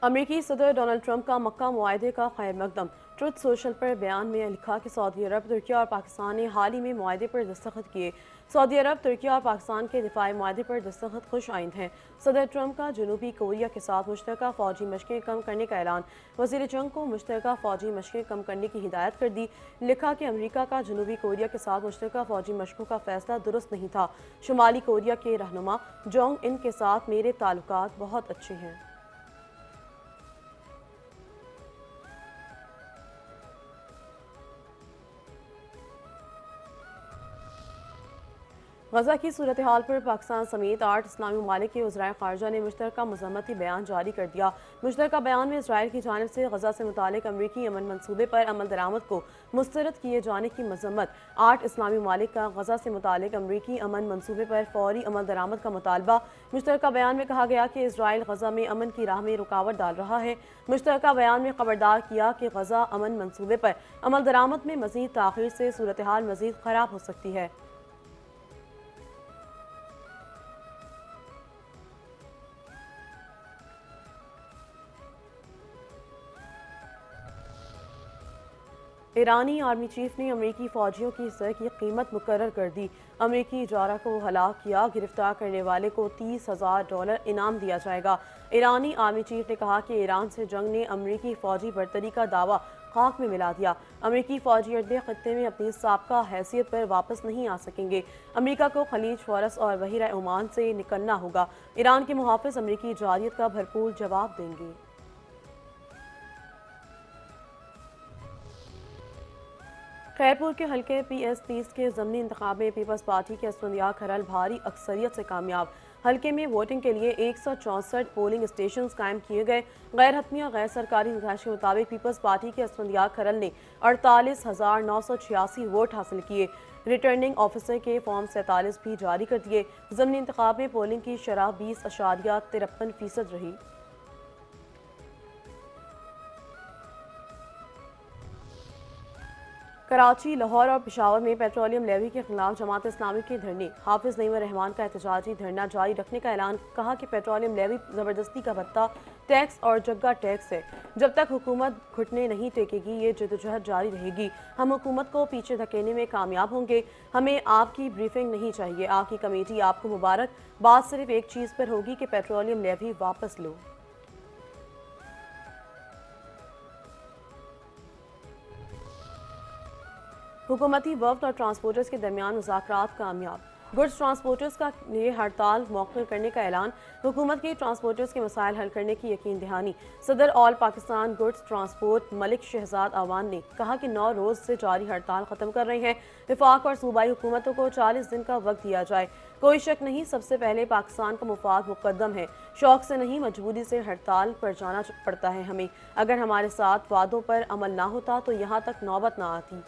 अमेरिकी सदर Donald Trump का मक्का मुआहदे का खैर मकदम। ट्रुथ सोशल पर बयान में लिखा कि सऊदी अरब, तुर्की और पाकिस्तान ने हाल ही में मुआहदे पर दस्तखत किए। सऊदी अरब, तुर्की और पाकिस्तान के दिफाई मुआहदे पर दस्तखत खुश आइंद हैं। सदर ट्रंप का जनूबी कोरिया के साथ मुश्तरका फ़ौजी मशक़ें कम करने का ऐलान। वज़ीर जंग को मुश्तरका फ़ौजी मशक़ें कम करने की हिदायत कर दी। लिखा कि अमरीका का जनूबी कोरिया के साथ मुश्तरका फ़ौजी मशक़ों का फ़ैसला दुरुस्त नहीं था। शुमाली कोरिया के रहनुमा जोंग इन के साथ मेरे ताल्लुकात बहुत अच्छे हैं। गजा की सूरत हाल पर पाकिस्तान समेत 8 इस्लामी ममालिक के वज़राए ख़ारजा ने मुश्तरका मज़म्मती बयान जारी कर दिया। मुश्तरका बयान में इसराइल की जानिब से गजा से मुतालिक अमरीकी अमन मनसूबे पर अमल दरामद को मुस्तरद किए जाने की मज़म्मत। 8 इस्लामी ममालिक का गजा से मुतालिक अमरीकी अमन मनसूबे पर फौरी अमल दरामद का मुतालबा। मुश्तरका बयान में कहा गया कि इसराइल गजा में अमन की राह में रुकावट डाल रहा है। मुश्तरका बयान में खबरदार किया कि गजा अमन मनसूबे पर अमल दरामद में मज़ीद ताख़ीर से सूरत हाल मज़ीद ख़राब हो सकती है। ईरानी आर्मी चीफ ने अमेरिकी फ़ौजियों की सर की कीमत मुकर्रर कर दी। अमेरिकी इजारा को हलाक किया गिरफ्तार करने वाले को $30,000 इनाम दिया जाएगा। ईरानी आर्मी चीफ ने कहा कि ईरान से जंग ने अमेरिकी फ़ौजी बरतरी का दावा खाक में मिला दिया। अमेरिकी फ़ौजी अड्डे खत्ते में अपनी साबका हैसियत पर वापस नहीं आ सकेंगे। अमेरिका को खलीज फ़ारस और बहरा ओमान से निकलना होगा। ईरान के मुहाफ़िज़ अमेरिकी जारियत का भरपूर जवाब देंगे। खैरपुर के हल्के PS-30 के ज़मनी इंतखाब में पीपल्स पार्टी के असफंदिया खरल भारी अक्सरियत से कामयाब। हल्के में वोटिंग के लिए 164 पोलिंग स्टेशन कायम किए गए। गैर हतमी और गैर सरकारी निकाश के मुताबिक पीपल्स पार्टी के असफंदिया खरल ने 48,986 वोट हासिल किए। रिटर्निंग ऑफिसर के फॉर्म 47 भी जारी कर दिए। ज़मनी इंतखाब में पोलिंग की शरह 20.53% रही। कराची, लाहौर और पेशावर में पेट्रोलियम लेवी के खिलाफ जमात इस्लामी के धरने। हाफिज नईम रहमान का एहतजाजी धरना जारी रखने का ऐलान। कहा कि पेट्रोलियम लेवी ज़बरदस्ती का भत्ता, टैक्स और जग्गा टैक्स है। जब तक हुकूमत घुटने नहीं टेकेगी ये जदोजहद जारी रहेगी। हम हुकूमत को पीछे धकेलने में कामयाब होंगे। हमें आपकी ब्रीफिंग नहीं चाहिए। आपकी कमेटी आपको मुबारक। बात सिर्फ एक चीज़ पर होगी कि पेट्रोलियम लेवी वापस लो। हुकूमती वफ्द और ट्रांसपोर्टर्स के दरमियान मुज़ाकरात कामयाब। गुड्स ट्रांसपोर्टर्स का लिए हड़ताल मौखर करने का ऐलान। हुकूमत की ट्रांसपोर्टर्स के मसाइल हल करने की यकीन दहानी। सदर all Pakistan goods transport Malik Shahzad Awan ने कहा कि 9 रोज़ से जारी हड़ताल ख़त्म कर रहे हैं। वफाक और सूबाई हुकूमतों को 40 दिन का वक्त दिया जाए। कोई शक नहीं, सबसे पहले पाकिस्तान का मुफाद मुकद्दम है। शौक से नहीं, मजबूरी से हड़ताल पर जाना पड़ता है हमें। अगर हमारे साथ वादों पर अमल ना होता तो यहाँ तक नौबत ना आती।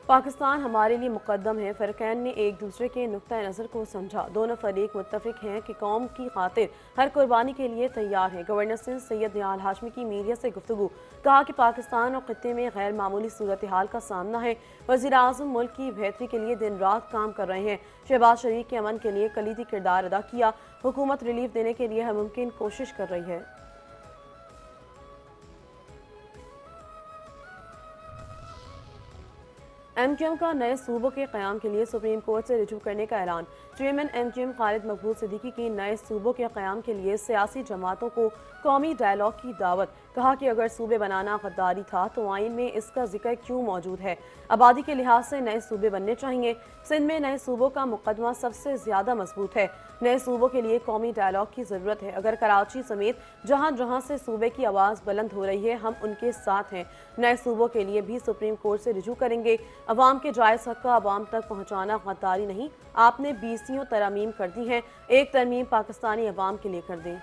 पाकिस्तान हमारे लिए मुकद्दम है। फ़रक़ैन ने एक दूसरे के नुक्ता नज़र को समझा। दोनों फरीक मुत्तफ़िक हैं कि कौम की खातिर हर कुर्बानी के लिए तैयार हैं। गवर्नर सिंध सैयद निहाल हाशमी की मीडिया से गुफ्तगू। कहा कि पाकिस्तान और खित्ते में गैर मामूली सूरत हाल का सामना है। वज़ीर आज़म मुल्क की बेहतरी के लिए दिन रात काम कर रहे हैं। शहबाज शरीफ के अमन के लिए कलीदी किरदार अदा किया। हुकूमत रिलीफ देने के लिए हर मुमकिन कोशिश कर रही है। MQM का नए सूबों के क़याम के लिए सुप्रीम कोर्ट से रिजू करने का ऐलान। चेयरमैन MQM खालिद मकबूल सिद्दीकी की नए सूबों के क़याम के लिए सियासी जमातों को कौमी डायलॉग की दावत। कहा कि अगर सूबे बनाना गद्दारी था तो आइन में इसका जिक्र क्यों मौजूद है। आबादी के लिहाज से नए सूबे बनने चाहिए। सिंध में नए सूबों का मुकदमा सबसे ज़्यादा मजबूत है। नए सूबों के लिए कौमी डायलॉग की ज़रूरत है। अगर कराची समेत जहाँ जहाँ से सूबे की आवाज़ बुलंद हो रही है हम उनके साथ हैं। नए सूबों के लिए भी सुप्रीम कोर्ट से रिजू करेंगे। अवाम के जायज़ हक़ का अवाम तक पहुँचाना गद्दारी नहीं। आपने 20 तरमीम कर दी हैं, एक तरमीम पाकिस्तानी अवाम के लिए कर दें।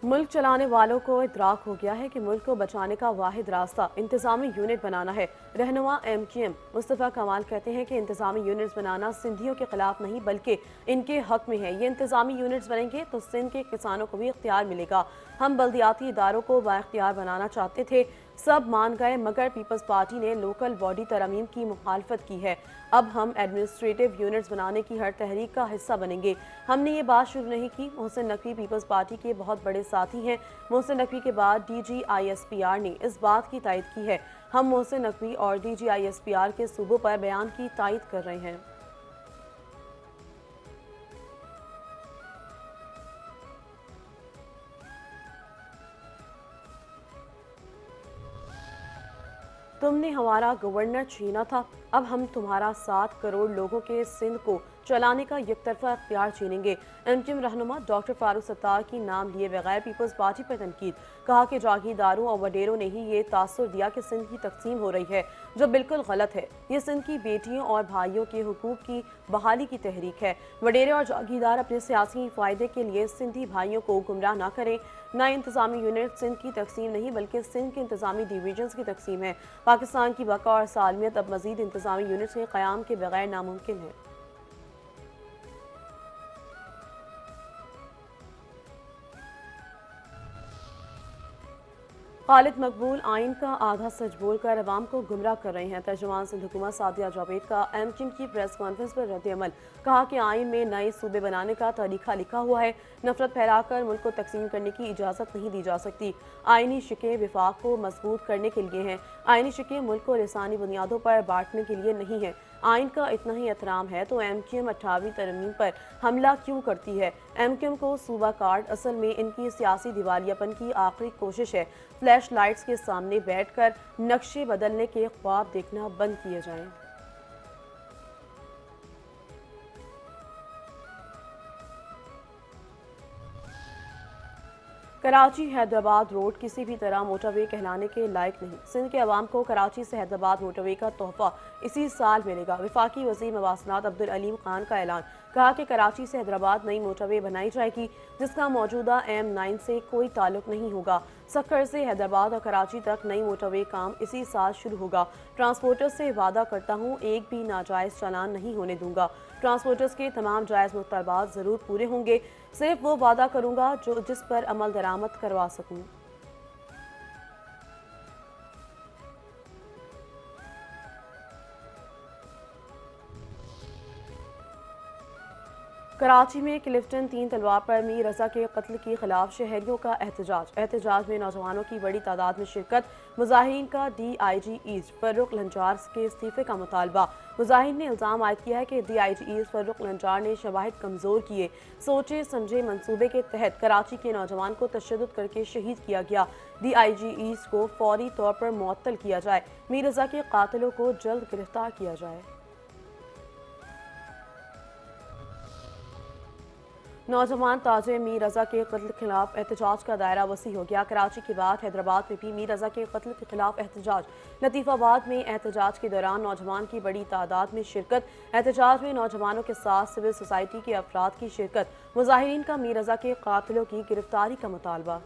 मुल्क चलाने वालों को इदराक हो गया है कि मुल्क को बचाने का वाहिद रास्ता इंतजामी यूनिट बनाना है। रहनुमा MQM मुस्तफ़ा कमाल कहते हैं कि इंतजामी यूनिट्स बनाना सिंधियों के खिलाफ नहीं बल्कि इनके हक में है। ये इंतजामी यूनिट्स बनेंगे तो सिंध के किसानों को भी इख्तियार मिलेगा। हम बल्दियाती इदारों को बाइख्तियार बनाना चाहते थे, सब मान गए, मगर पीपल्स पार्टी ने लोकल बॉडी तरमीम की मुखालफत की है। अब हम एडमिनिस्ट्रेटिव यूनिट्स बनाने की हर तहरीक का हिस्सा बनेंगे। हमने ये बात शुरू नहीं की। मोहसिन नकवी पीपल्स पार्टी के बहुत बड़े साथी हैं। मोहसिन नकवी के बाद DG ISPR ने इस बात की तायद की है। हम मोहसिन नकवी और DG ISPR के सूबों पर बयान की तायद कर रहे हैं। तुमने हमारा गवर्नर छीना था, अब हम तुम्हारा 7 करोड़ लोगों के सिंध को चलाने का यकतरफा इख्तियार छीनेंगे। MQM रहनुमा डॉक्टर फारूक सत्तार की नाम लिए बगैर पीपल्स पार्टी पर तनकीद। कहा कि जागीरदारों और वडेरों ने ही ये तासुर दिया कि सिंध की तकसीम हो रही है, जो बिल्कुल गलत है। ये सिंध की बेटियों और भाइयों के हुकूक की बहाली की तहरीक है। वडेरे और जागीरदार अपने सियासी फ़ायदे के लिए सिंधी भाइयों को गुमराह ना करें। नए इंतजामी यूनिट सिंध की तकसीम नहीं बल्कि सिंध के इंतजामी डिवीजन्स की तकसीम है। पाकिस्तान की बका और सालमियत अब मजीद इंतजामी यूनिट्स के क़याम के बगैर नामुमकिन है। खालिद मकबूल आइन का आधा सच बोलकर अवाम को गुमराह कर रहे हैं। तर्जुमान सिंध हुकूमत सादिया जावेद का MQM की प्रेस कॉन्फ्रेंस पर रद्द-ए-अमल। कहा कि आइन में नए सूबे बनाने का तरीका लिखा हुआ है, नफरत फैलाकर मुल्क को तकसीम करने की इजाज़त नहीं दी जा सकती। आइनी शिकें विफाक को मजबूत करने के लिए हैं। आइनी शिकें मुल्क को लिसानी बुनियादों पर बांटने के लिए नहीं है। आइन का इतना ही एहतराम है तो MQM 28वीं तरमीम पर हमला क्यों करती है? MQM को सूबा कार्ड असल में इनकी सियासी दिवालियापन की आखिरी कोशिश है। फ्लैश लाइट्स के सामने बैठकर नक्शे बदलने के ख्वाब देखना बंद किए जाएं। कराची हैदराबाद रोड किसी भी तरह मोटरवे कहलाने के लायक नहीं। सिंध के अवाम को कराची से हैदराबाद मोटरवे का तोहफा इसी साल मिलेगा। वफाकी वज़ीर मवासलात अब्दुल अलीम खान का ऐलान। कहा कि कराची से हैदराबाद नई मोटरवे बनाई जाएगी जिसका मौजूदा M9 से कोई ताल्लुक नहीं होगा। सक्खर से हैदराबाद और कराची तक नई मोटरवे काम इसी साल शुरू होगा। ट्रांसपोर्टर्स से वादा करता हूँ एक भी नाजायज़ चालान नहीं होने दूंगा। ट्रांसपोर्टर्स के तमाम जायज़ मुतालबात ज़रूर पूरे होंगे। सिर्फ वो वादा करूँगा जिस पर अमल दरामद करवा सकूँ। कराची में क्लिफ्टन 3 तलवार पर मीर रजा के कत्ल के खिलाफ शहरियों का एहतजाज में नौजवानों की बड़ी तादाद में शिरकत। मुजाहिरीन का DIG ईस्ट फर्रुख लंजार के इस्तीफे का मुतालबा। मुजाहिरीन ने इल्ज़ाम आयद किया है कि DIG ईस्ट फर्रुख लंजार ने शवाहिद कमज़ोर किए। सोचे समझे मंसूबे के तहत कराची के नौजवान को तशद्दुद करके शहीद किया गया। DIG ईस्ट को फौरी तौर पर मुअत्तल किया जाए। मीर रजा के कातिलों को जल्द गिरफ्तार किया जाए। नौजवान ताजिर मीर रजा के कत्ल के खिलाफ एहतजाज का दायरा वसी हो गया। कराची के बाद हैदराबाद में भी मीर रजा के कत्ल के खिलाफ एहतजाज। लतीफ़ाबाद में एहतजाज के दौरान नौजवान की बड़ी तादाद में शिरकत। एहतजाज में नौजवानों के साथ सिविल सोसाइटी के अफराद की शिरकत। मुजाहिरीन का मीर रजा के कातिलों की गिरफ्तारी का मुतालबा।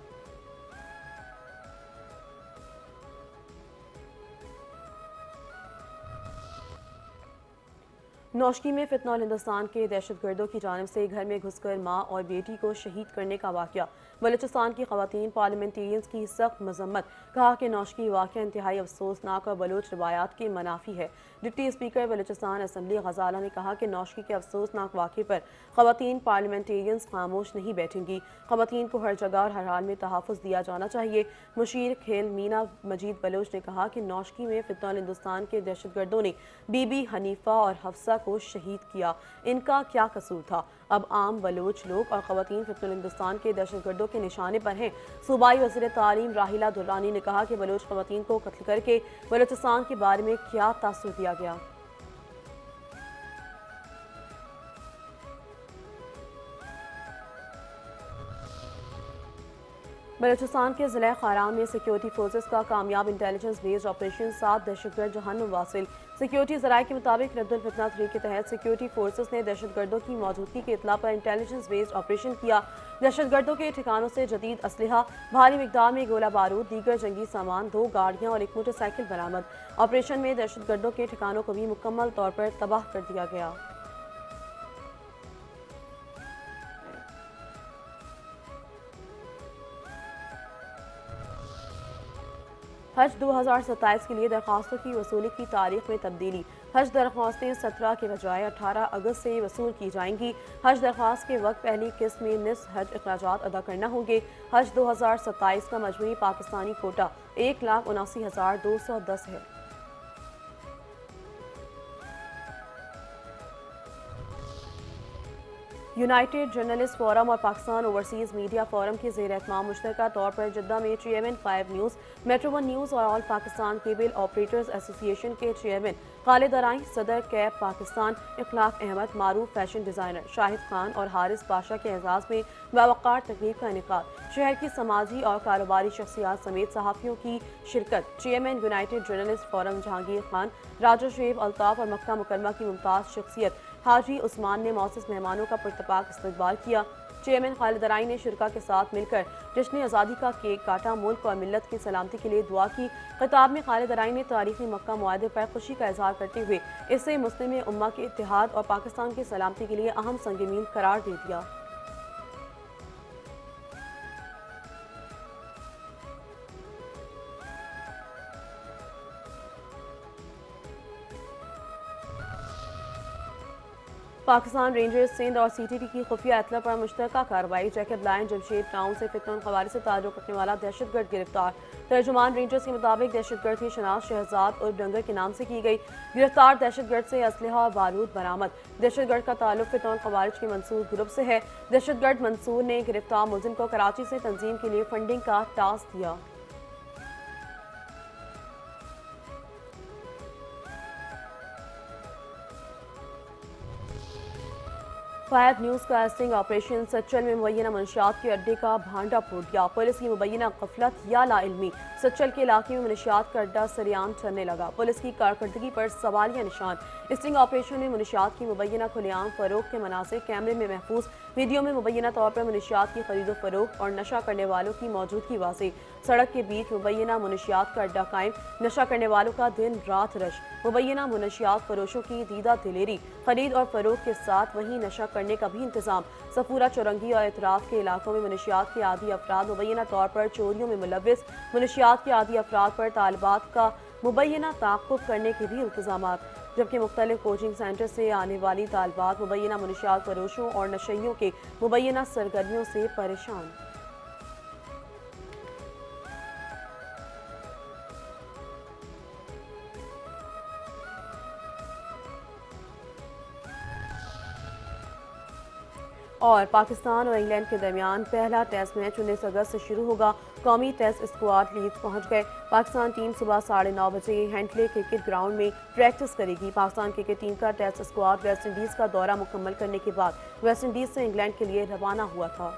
नौशकी में फितनौल हिंदुस्तान के दहशतगर्दों की जानिब से घर में घुसकर माँ और बेटी को शहीद करने का वाक़या। बलूचिस्तान की ख़वातीन पार्लियामेंटेरियंस की सख्त मजम्मत। कहा कि नौशकी वाक़या इंतहाई अफसोसनाक और बलूच रवायात के मनाफी है। डिप्टी स्पीकर बलूचिस्तान असम्बली गजाला ने कहा कि नौशकी के अफसोसनाक वाक़े पर ख़वातीन पार्लियामेंटेरियंस खामोश नहीं बैठेंगी। ख़वातीन को हर जगह और हर हाल में तहफ़्फ़ुज़ दिया जाना चाहिए। मुशीर खेल मीना मजीद बलोच ने कहा कि नौशकी में फितनौल हिंदुस्तान के दहशतगर्दों ने बीबी हनीफा और हफ्सा को शहीद किया। इनका क्या कसूर था? अब आम बलोच लोग और ख़वातीन फितनौल हिंदुस्तान के दहशतगर्दों के निशाने पर हैं। सूबाई वज़ीर तालीम राहिला दुर्रानी ने कहा कि बलोच ख़वातीन को कत्ल करके बलूचिस्तान के बारे में क्या तासुर दिया गया। بلوچستان کے ضلع خاران میں سیکیورٹی فورسز کا کامیاب انٹیلیجنس بیسڈ آپریشن 7 دہشت گرد جہنم واصل۔ سیکیورٹی ذرائع کے مطابق رد الفتنہ 3 کے تحت سیکیورٹی فورسز نے دہشت گردوں کی موجودگی کی اطلاع پر انٹیلیجنس بیسڈ آپریشن کیا۔ دہشت گردوں کے ٹھکانوں سے جدید اسلحہ، بھاری مقدار میں گولہ بارود، دیگر جنگی سامان، 2 گاڑیاں اور ایک موٹر سائیکل برآمد۔ آپریشن میں دہشت گردوں کے ٹھکانوں کو بھی مکمل طور پر تباہ کر دیا گیا۔ حج 2027 کے لیے درخواستوں کی وصولی کی تاریخ میں تبدیلی۔ حج درخواستیں 17 کے بجائے 18 اگست سے وصول کی جائیں گی۔ حج درخواست کے وقت پہلی قسط میں نصف حج اخراجات ادا کرنا ہوں گے۔ حج 2027 کا مجموعی پاکستانی کوٹہ 1,79,210 ہے۔ یونائیٹڈ جرنلسٹ فورم اور پاکستان اوورسیز میڈیا فورم کے زیر اہتمام مشترکہ طور پر جدہ میں چیئرمین 5 نیوز، میٹرو 1 نیوز اور آل پاکستان کیبل آپریٹرز ایسوسی ایشن کے چیئرمین خالد ارائیں، صدر کیب پاکستان اخلاق احمد، معروف فیشن ڈیزائنر شاہد خان اور حارث پاشا کے اعزاز میں باوقار تقریب کا انعقاد۔ شہر کی سماجی اور کاروباری شخصیات سمیت صحافیوں کی شرکت۔ Chairman united journalist forum Jahangir Khan, Raja Shoaib Altaf اور مکہ مکرمہ کی ممتاز شخصیت حاجی عثمان نے معزز مہمانوں کا پرتپاک استقبال کیا۔ چیئرمین خالد ارائیں نے شرکا کے ساتھ مل کر جشن آزادی کا کیک کاٹا، ملک اور ملت کی سلامتی کے لیے دعا کی۔ خطاب میں خالد ارائیں نے تاریخی مکہ معاہدے پر خوشی کا اظہار کرتے ہوئے اسے مسلم امہ کے اتحاد اور پاکستان کی سلامتی کے لیے اہم سنگ میل قرار دے دیا۔ پاکستان رینجرز سندھ اور سی ٹی ٹی کی خفیہ اطلاع پر مشترکہ کارروائی۔ جیکب لائن جمشید ٹاؤن سے فتنہ الخوارج سے تعلق رکھنے والا دہشت گرد گرفتار۔ ترجمان رینجرز کے مطابق دہشت گرد کی شناخت شہزاد اور ڈنگر کے نام سے کی گئی۔ گرفتار دہشت گرد سے اسلحہ اور بارود برآمد۔ دہشت گرد کا تعلق فتنہ الخوارج کے منصور گروپ سے ہے۔ دہشت گرد منصور نے گرفتار ملزم کو کراچی سے تنظیم کے لیے فنڈنگ کا ٹاسک دیا۔ 5 نیوز کا اسٹنگ آپریشن سچل میں مبینہ منشیات کے اڈے کا بھانڈا پھوڑ دیا۔ پولیس کی مبینہ غفلت یا لا علمی، سچل کے علاقے میں منشیات کا اڈا سریعان چلنے لگا۔ پولیس کی کارکردگی پر سوالیہ نشان۔ اسٹنگ آپریشن میں منشیات کی مبینہ کھلے عام فروخت کے مناظر کیمرے میں محفوظ۔ ویڈیو میں مبینہ طور پر منشیات کی خرید و فروخت اور نشہ کرنے والوں کی موجودگی واضح۔ سڑک کے بیچ مبینہ منشیات کا اڈا قائم، نشہ کرنے والوں کا دن رات رش۔ مبینہ منشیات فروشوں کی دیدہ دلیری، خرید اور فروخت کے ساتھ وہیں نشہ کرنے کا بھی انتظام۔ صفورہ، چورنگی اور اطراف کے علاقوں میں منشیات کے عادی افراد مبینہ طور پر چوریوں میں ملوث۔ منشیات کے عادی افراد پر طالبات کا مبینہ تعاقب کرنے کے بھی التزامات، جبکہ مختلف کوچنگ سینٹر سے آنے والی طالبات مبینہ منشیات فروشوں اور نشیوں کے مبینہ سرگرمیوں سے پریشان۔ اور پاکستان اور انگلینڈ کے درمیان پہلا ٹیسٹ میچ 19 اگست سے شروع ہوگا۔ قومی ٹیسٹ اسکواڈ لیڈز پہنچ گئے۔ پاکستان ٹیم صبح 9:30 بجے ہینٹلے کرکٹ گراؤنڈ میں پریکٹس کرے گی۔ پاکستان کرکٹ ٹیم کا ٹیسٹ اسکواڈ ویسٹ انڈیز کا دورہ مکمل کرنے کے بعد ویسٹ انڈیز سے انگلینڈ کے لیے روانہ ہوا تھا۔